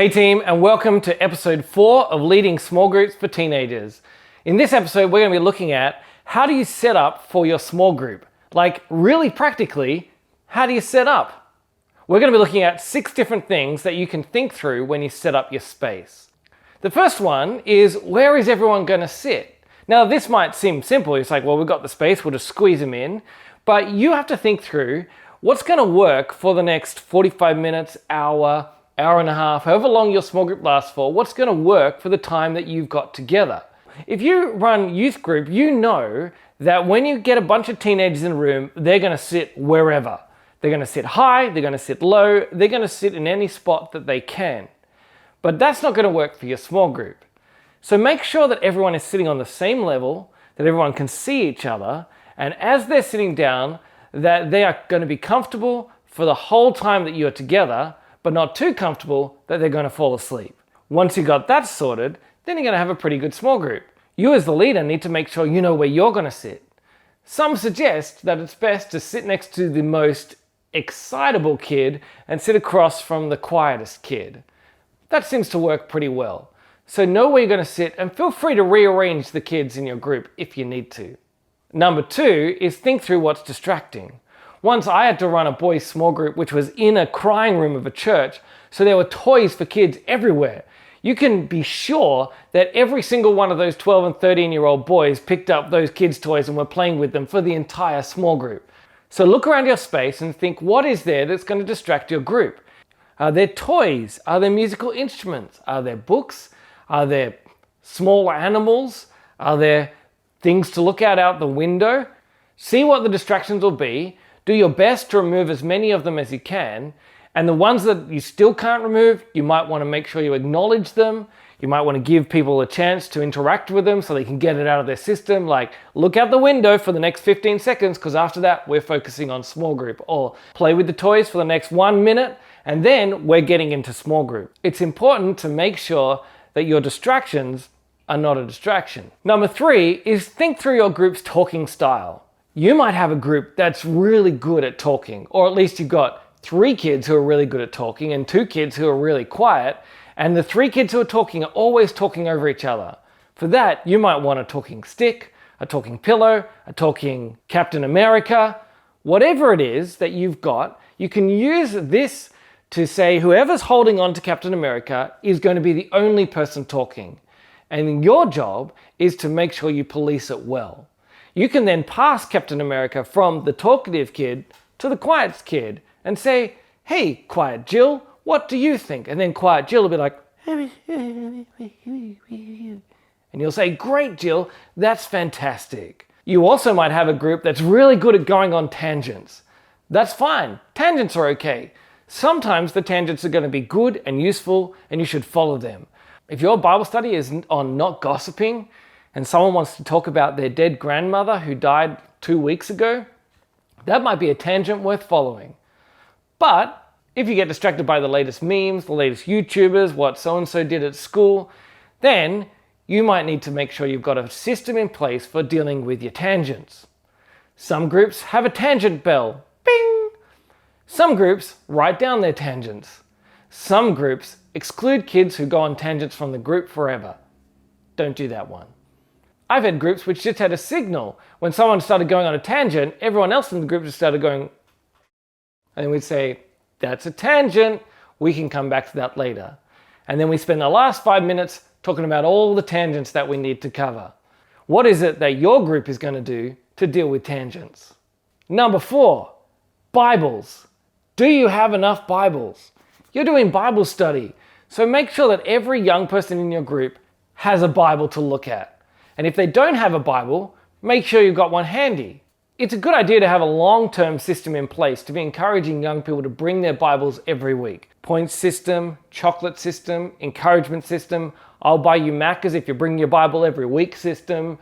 Hey team, and welcome to episode 4 of Leading Small Groups for Teenagers. In this episode, we're going to be looking at how do you set up for your small group? Like really practically, how do you set up? We're going to be looking at 6 different things that you can think through when you set up your space. The first one is, where is everyone going to sit? Now this might seem simple. It's like, well, we've got the space, we'll just squeeze them in. But you have to think through what's going to work for the next 45 minutes, hour and a half, however long your small group lasts for, what's going to work for the time that you've got together. If you run youth group, you know that when you get a bunch of teenagers in a room, they're going to sit wherever. They're going to sit high, they're going to sit low, they're going to sit in any spot that they can. But that's not going to work for your small group. So make sure that everyone is sitting on the same level, that everyone can see each other, and as they're sitting down, that they are going to be comfortable for the whole time that you are together, but not too comfortable that they're going to fall asleep. Once you got that sorted, then you're going to have a pretty good small group. You as the leader need to make sure you know where you're going to sit. Some suggest that it's best to sit next to the most excitable kid and sit across from the quietest kid. That seems to work pretty well. So know where you're going to sit and feel free to rearrange the kids in your group if you need to. Number 2 is think through what's distracting. Once I had to run a boys' small group which was in a crying room of a church, so there were toys for kids everywhere. You can be sure that every single one of those 12 and 13-year-old boys picked up those kids' toys and were playing with them for the entire small group. So look around your space and think, what is there that's going to distract your group? Are there toys? Are there musical instruments? Are there books? Are there small animals? Are there things to look at out the window? See what the distractions will be. Do your best to remove as many of them as you can, and the ones that you still can't remove, you might want to make sure you acknowledge them. You might want to give people a chance to interact with them so they can get it out of their system, like look out the window for the next 15 seconds because after that we're focusing on small group, or play with the toys for the next 1 minute and then we're getting into small group. It's important to make sure that your distractions are not a distraction. Number 3 is think through your group's talking style. You might have a group that's really good at talking, or at least you've got 3 kids who are really good at talking and 2 kids who are really quiet, and the 3 kids who are talking are always talking over each other. For that, you might want a talking stick, a talking pillow, a talking Captain America. Whatever it is that you've got, you can use this to say whoever's holding on to Captain America is going to be the only person talking. And your job is to make sure you police it well. You can then pass Captain America from the talkative kid to the quiet kid and say, hey, quiet Jill, what do you think? And then quiet Jill will be like, and you'll say, great Jill, that's fantastic. You also might have a group that's really good at going on tangents. That's fine. Tangents are okay. Sometimes the tangents are going to be good and useful and you should follow them. If your Bible study is on not gossiping, and someone wants to talk about their dead grandmother who died 2 weeks ago, that might be a tangent worth following. But if you get distracted by the latest memes, the latest YouTubers, what so-and-so did at school, then you might need to make sure you've got a system in place for dealing with your tangents. Some groups have a tangent bell. Bing! Some groups write down their tangents. Some groups exclude kids who go on tangents from the group forever. Don't do that one. I've had groups which just had a signal. When someone started going on a tangent, everyone else in the group just started going, and then we'd say, that's a tangent, we can come back to that later. And then we spend the last 5 minutes talking about all the tangents that we need to cover. What is it that your group is going to do to deal with tangents? Number 4, Bibles. Do you have enough Bibles? You're doing Bible study, so make sure that every young person in your group has a Bible to look at. And if they don't have a Bible, make sure you've got one handy. It's a good idea to have a long-term system in place to be encouraging young people to bring their Bibles every week. Points system, chocolate system, encouragement system, I'll buy you Maccas if you bring your Bible every week system.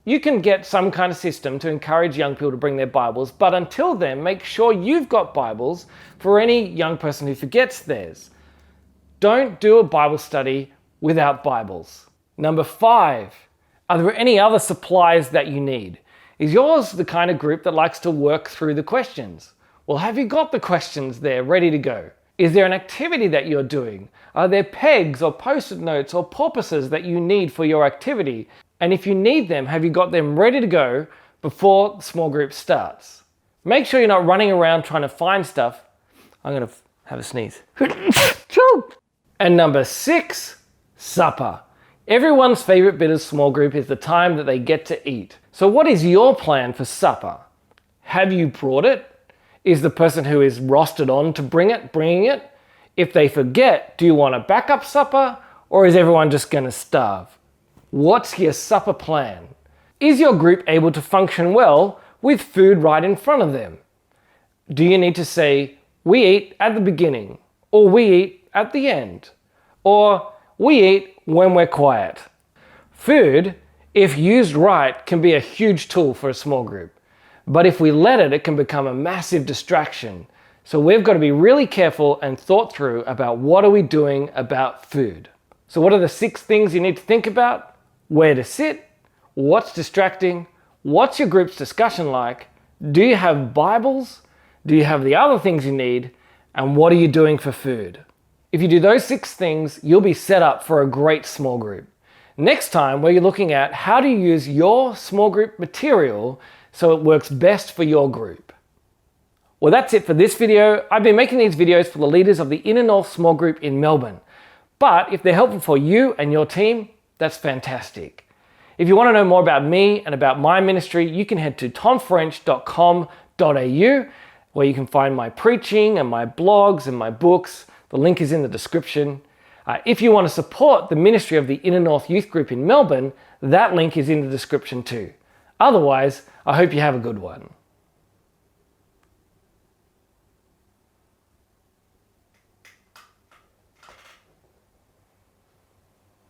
You can get some kind of system to encourage young people to bring their Bibles, but until then, make sure you've got Bibles for any young person who forgets theirs. Don't do a Bible study without Bibles. Number 5. Are there any other supplies that you need? Is yours the kind of group that likes to work through the questions? Well, have you got the questions there ready to go? Is there an activity that you're doing? Are there pegs or post-it notes or porpoises that you need for your activity? And if you need them, have you got them ready to go before the small group starts? Make sure you're not running around trying to find stuff. I'm going to have a sneeze. And number 6, supper. Everyone's favorite bit of small group is the time that they get to eat. So what is your plan for supper? Have you brought it? Is the person who is rostered on to bringing it? If they forget, do you want a backup supper or is everyone just going to starve? What's your supper plan? Is your group able to function well with food right in front of them? Do you need to say, we eat at the beginning, or we eat at the end, or we eat when we're quiet? Food, if used right, can be a huge tool for a small group. But if we let it, it can become a massive distraction. So we've got to be really careful and thought through about what are we doing about food. So what are the 6 things you need to think about? Where to sit, what's distracting, what's your group's discussion like, do you have Bibles, do you have the other things you need, and what are you doing for food? If you do those 6 things, you'll be set up for a great small group. Next time, we're looking at how to use your small group material so it works best for your group. Well, that's it for this video. I've been making these videos for the leaders of the Inner North Small Group in Melbourne. But if they're helpful for you and your team, that's fantastic. If you want to know more about me and about my ministry, you can head to tomfrench.com.au, where you can find my preaching and my blogs and my books. The link is in the description. If you want to support the ministry of the Inner North Youth Group in Melbourne, that link is in the description too. Otherwise, I hope you have a good one.